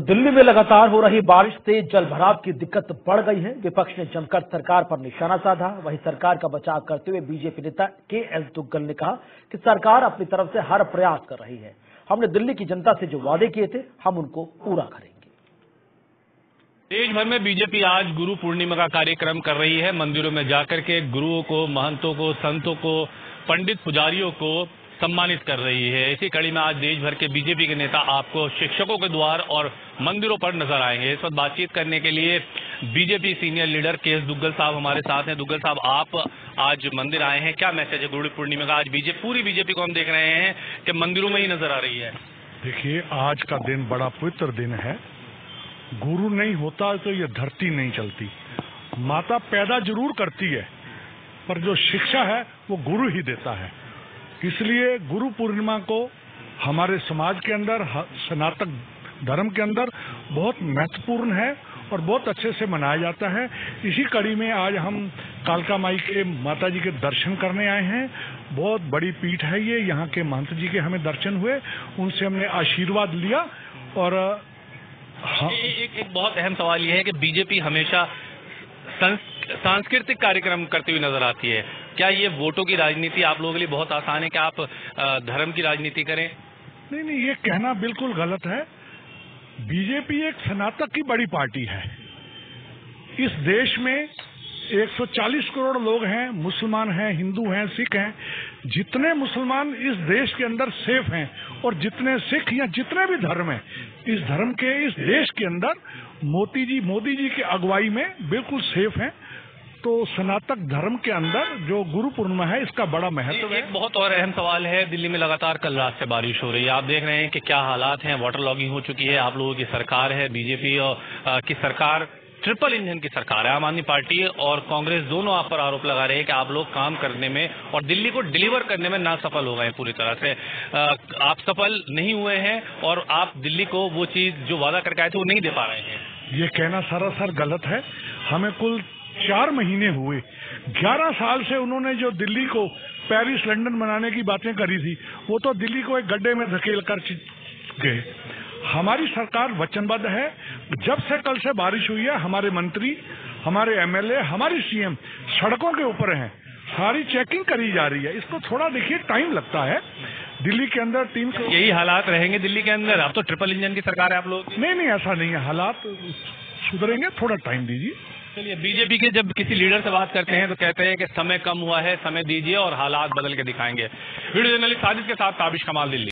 दिल्ली में लगातार हो रही बारिश से जल भराव की दिक्कत बढ़ गई है। विपक्ष ने जमकर सरकार पर निशाना साधा। वहीं सरकार का बचाव करते हुए बीजेपी नेता के.एस. दुग्गल ने कहा कि सरकार अपनी तरफ से हर प्रयास कर रही है। हमने दिल्ली की जनता से जो वादे किए थे हम उनको पूरा करेंगे। देश भर में बीजेपी आज गुरु पूर्णिमा का कार्यक्रम कर रही है। मंदिरों में जाकर के गुरुओं को, महंतों को, संतों को, पंडित पुजारियों को सम्मानित कर रही है। इसी कड़ी में आज देश भर के बीजेपी के नेता आपको शिक्षकों के द्वार और मंदिरों पर नजर आएंगे। इस वक्त बातचीत करने के लिए BJP senior leader KS. Duggal साहब हमारे साथ हैं। दुग्गल साहब, आप आज मंदिर आए हैं, क्या मैसेज है गुरु पूर्णिमा का? आज पूरी बीजेपी को हम देख रहे हैं कि मंदिरों में ही नजर आ रही है। देखिए, आज का दिन बड़ा पवित्र दिन है। गुरु नहीं होता तो ये धरती नहीं चलती। माता पैदा जरूर करती है, पर जो शिक्षा है वो गुरु ही देता है। इसलिए गुरु पूर्णिमा को हमारे समाज के अंदर, सनातन धर्म के अंदर बहुत महत्वपूर्ण है और बहुत अच्छे से मनाया जाता है। इसी कड़ी में आज हम कालका माई के माता जी के दर्शन करने आए हैं। बहुत बड़ी पीठ है ये, यहाँ के महंत जी के हमें दर्शन हुए, उनसे हमने आशीर्वाद लिया। और हाँ, एक बहुत अहम सवाल यह है कि बीजेपी हमेशा सांस्कृतिक कार्यक्रम करती हुई नजर आती है। क्या ये वोटों की राजनीति आप लोगों के लिए बहुत आसान है कि आप धर्म की राजनीति करें? नहीं, ये कहना बिल्कुल गलत है। बीजेपी एक सनातन की बड़ी पार्टी है। इस देश में 140 करोड़ लोग हैं, मुसलमान हैं, हिंदू हैं, सिख हैं। जितने मुसलमान इस देश के अंदर सेफ हैं और जितने सिख या जितने भी धर्म हैं इस धर्म के, इस देश के अंदर मोदी जी की अगुवाई में बिल्कुल सेफ हैं। तो सनातन धर्म के अंदर जो गुरु पूर्णिमा है इसका बड़ा महत्व है। एक बहुत और अहम सवाल है, दिल्ली में लगातार कल रात से बारिश हो रही है। आप देख रहे हैं कि क्या हालात हैं, वाटर लॉगिंग हो चुकी है। आप लोगों की सरकार है, बीजेपी की सरकार ट्रिपल इंजन की सरकार है। आम आदमी पार्टी और कांग्रेस दोनों आप पर आरोप लगा रहे हैं कि आप लोग काम करने में और दिल्ली को डिलीवर करने में ना सफल हो गए पूरी तरह से। आप सफल नहीं हुए हैं और आप दिल्ली को वो चीज जो वादा करके आए थे वो नहीं दे पा रहे हैं। ये कहना सरासर गलत है। हमें कुल 4 महीने हुए। 11 साल से उन्होंने जो दिल्ली को पेरिस लंदन बनाने की बातें करी थी वो तो दिल्ली को एक गड्ढे में धकेल कर गए। हमारी सरकार वचनबद्ध है। जब से कल से बारिश हुई है, हमारे मंत्री, हमारे एमएलए, हमारी सीएम सड़कों के ऊपर हैं। सारी चेकिंग करी जा रही है। इसको थोड़ा देखिए, टाइम लगता है। दिल्ली के अंदर 3 करोड़ यही हालात रहेंगे दिल्ली के अंदर। अब तो ट्रिपल इंजन की सरकार है आप लोग। नहीं, ऐसा नहीं है। हालात सुधरेंगे, थोड़ा टाइम दीजिए। चलिए, बीजेपी के जब किसी लीडर से बात करते हैं तो कहते हैं कि समय कम हुआ है, समय दीजिए और हालात बदल के दिखाएंगे। वीडियो जर्नलिस्ट साजिद के साथ ताबिश कमाल, दिल्ली।